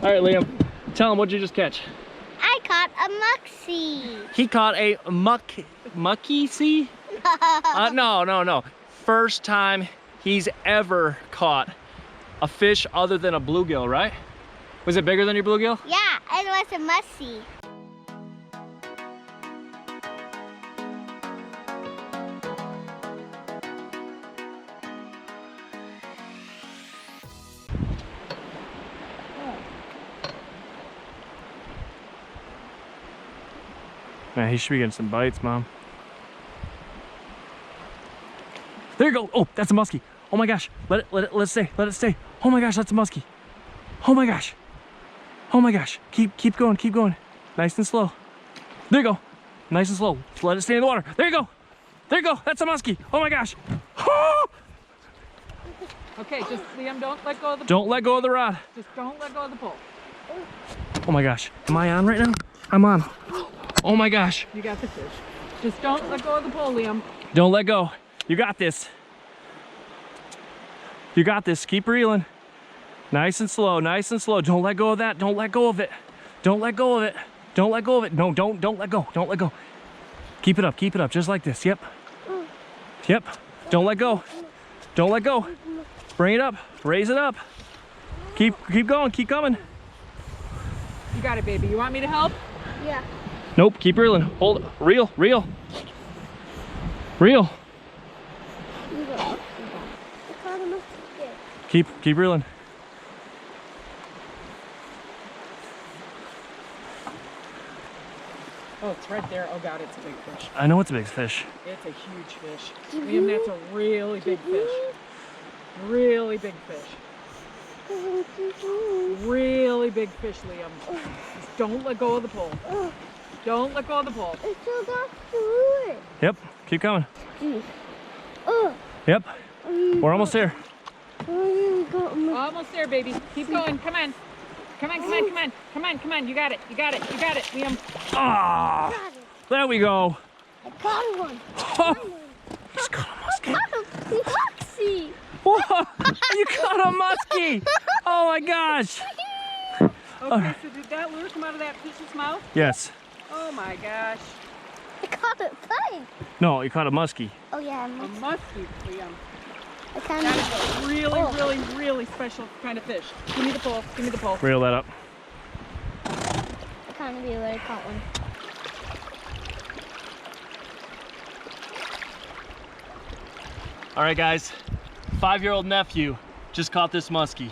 All right, Liam, tell him, what'd you just catch? I caught a Musky. He caught a Musky? No. First time he's ever caught a fish other than a bluegill, right? Was it bigger than your bluegill? Yeah, it was a Musky. Man, he should be getting some bites, Mom. There you go. Oh, that's a muskie. Oh my gosh. Let it stay. Oh my gosh, that's a muskie. Oh my gosh. Oh my gosh. Keep going. Nice and slow. There you go. Nice and slow. Let it stay in the water. There you go. That's a muskie. Oh my gosh. Oh! Okay, just Liam, don't let go of the. Don't let go of the rod. Just don't let go of the pole. Oh my gosh. Am I on right now? I'm on. Oh my gosh. You got the fish. Just don't let go of the pole, Liam. Don't let go. You got this. Keep reeling. Nice and slow. Don't let go of that. Don't let go of it. No, don't let go. Keep it up. Just like this. Yep. Don't let go. Bring it up. Raise it up. Keep going. Keep coming. You got it, baby. You want me to help? Yeah. Nope. Keep reeling. Hold. Reel. Keep reeling. Oh, it's right there. Oh God, it's a big fish. I know it's a big fish. It's a huge fish. Liam, that's a really big fish. Really big fish. Really big fish, Liam. Just don't let go of the pole. Don't let go of the pole. It still got through it. Yep. Keep coming. Yep. We're almost there. Almost there, baby. Keep going. Come on. Come on. You got it, Liam. Ah, there we go. I caught one. Oh, he's caught a muskie. Musky. Whoa, you caught a muskie. Oh my gosh. Okay, so did that lure come out of that fish's mouth? Yes. Oh my gosh. I caught a pike. No, you caught a muskie. Oh yeah, A musky, Liam. I kind That of. is a really special kind of fish. Give me the pole. Reel that up. I kind of really caught one. All right, guys. 5-year-old nephew just caught this muskie.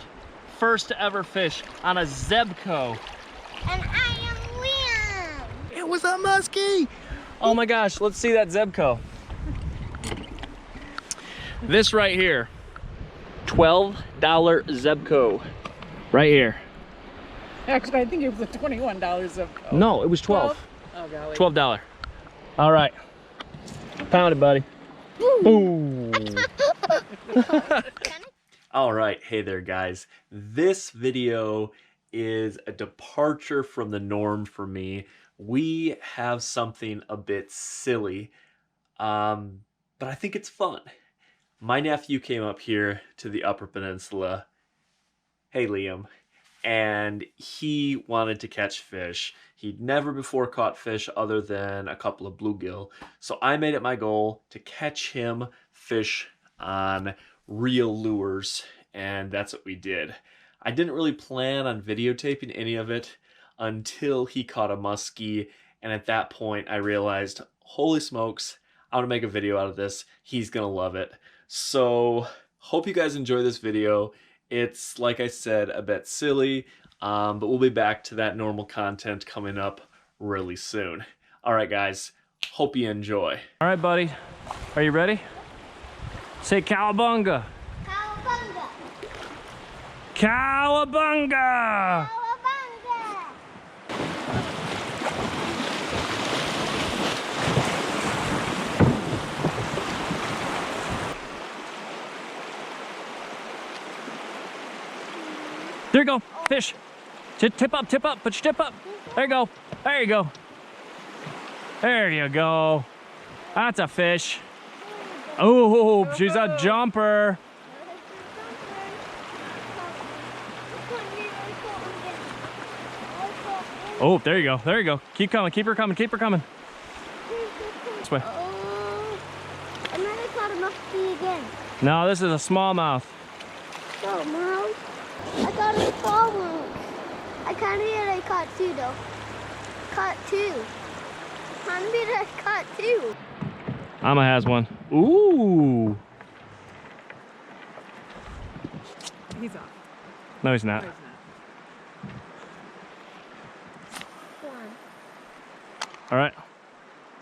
First to ever fish on a Zebco. And I am Liam. It was a muskie. Oh my gosh, let's see that Zebco. This right here, $12 Zebco, right here. Actually, I think it was a $21 of. Oh. No, it was 12. Oh golly. $12. All right, pound it, buddy. Ooh. All right, hey there, guys. This video is a departure from the norm for me. We have something a bit silly, but I think it's fun. My nephew came up here to the Upper Peninsula, hey Liam, and he wanted to catch fish. He'd never before caught fish other than a couple of bluegill. So I made it my goal to catch him fish on real lures, and that's what we did. I didn't really plan on videotaping any of it until he caught a muskie, and at that point I realized, holy smokes, I want to make a video out of this. He's gonna love it. So hope you guys enjoy this video. It's, like I said, a bit silly, but we'll be back to that normal content coming up really soon. All right, guys, hope you enjoy. All right, buddy, are you ready? Say cowabunga. Cowabunga. Cowabunga. Cowabunga. There you go, fish. Tip up, put your tip up. There you go, There you go. That's a fish. Oh, she's a jumper. Oh, there you go. There you go. Keep coming. Keep her coming. Keep her coming. This way. Oh, and then I caught a musky again. No, this is a smallmouth. Smallmouth. I caught a smallmouth. I kind of did. I caught two though. Caught two. Kind of did. I caught two. Amma has one. Ooh. He's off. No, he's not. No, he's not. One. All right.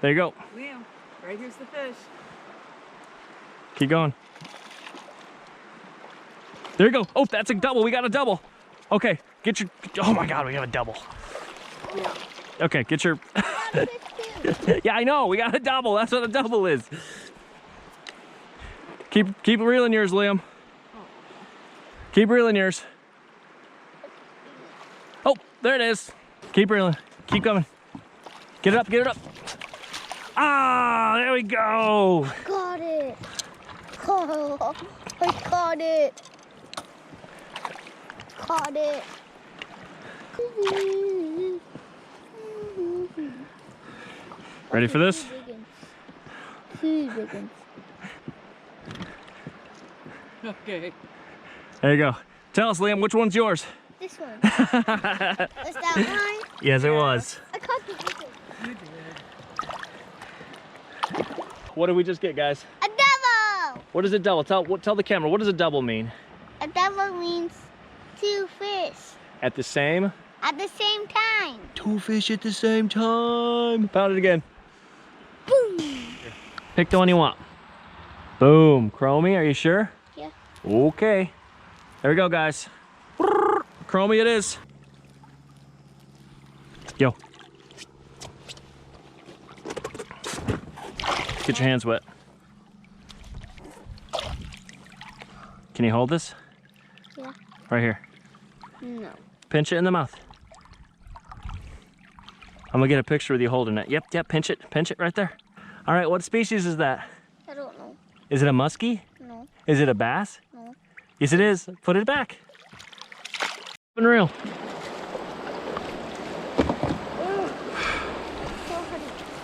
There you go. Liam, right here's the fish. Keep going. There you go. Oh, that's a double. We got a double. Okay, get your, oh my God, we have a double. Yeah. Okay, get your, yeah, I know, we got a double. That's what a double is. Keep reeling yours, Liam. Keep reeling yours. Oh, there it is. Keep reeling. Keep coming. Get it up, get it up. Ah, there we go. Got it. Oh, I caught it. Caught it. Ready for this? Two big ones. Okay. There you go. Tell us, Liam, which one's yours? This one. Was that mine? Yes, it was. I caught the big one. You did. What did we just get, guys? A double! What is a double? Tell the camera, what does a double mean? A double means two fish At the same? at the same time. Two fish at the same time. Pound it again. Boom! Pick the one you want. Boom. Chromie, are you sure? Yeah. Okay. There we go, guys. Chromie it is. Yo. Get your hands wet. Can you hold this? Yeah. Right here. No. Pinch it in the mouth. I'm gonna get a picture with you holding it. Yep, pinch it right there. All right, what species is that? I don't know. Is it a muskie? No. Is it a bass? No. Yes, it is. Put it back. Unreal.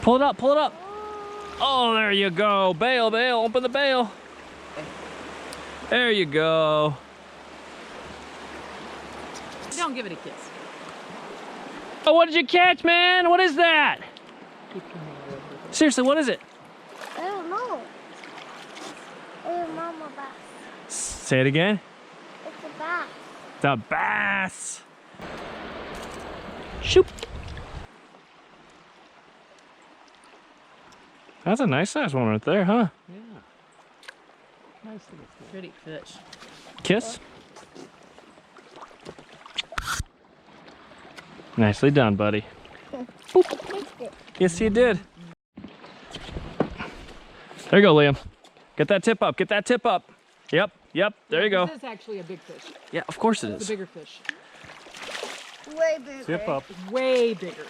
Pull it up, pull it up. Oh, there you go. Bail, bail, open the bail. There you go. Don't give it a kiss. Oh, what did you catch, man? What is that? Keep coming over. Seriously, what is it? I don't know. It's a mama bass. Say it again. It's a bass. The bass. Shoop. That's a nice size one right there, huh? Yeah. Nice little fish. Pretty fish. Kiss. Nicely done, buddy. Missed it. Yes, you did. There you go, Liam. Get that tip up. Get that tip up. Yep, yep. There you go. This is actually a big fish. Yeah, of course it It's is. a bigger fish. Way bigger. Tip up. Way bigger.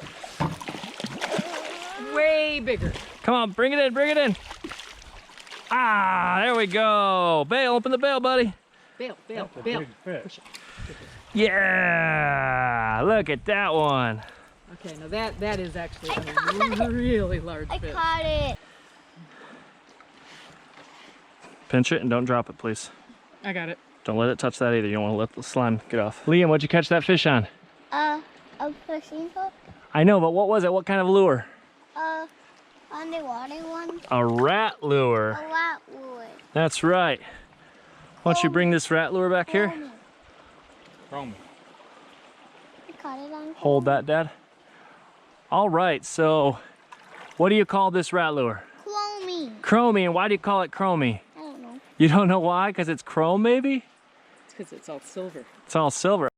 Way bigger. Come on, bring it in, bring it in. Ah, there we go. Bail, open the bail, buddy. Bail, bail, bail. Push it. Yeah, look at that one. Okay, now that is actually I caught a really large I fish. caught it. Pinch it and don't drop it, please. I got it. Don't let it touch that either. You don't want to let the slime get off. Liam, what'd you catch that fish on? A fishing hook. I know, but what was it? What kind of lure? Underwater one. A rat lure. A rat lure. That's right. Why don't you bring this rat lure back here? Chrome. I caught it on. Hold that, Dad. All right, so what do you call this rat lure? Chromie. Chromie, and why do you call it chromie? I don't know. You don't know why? Because it's chrome, maybe? It's because it's all silver. It's all silver.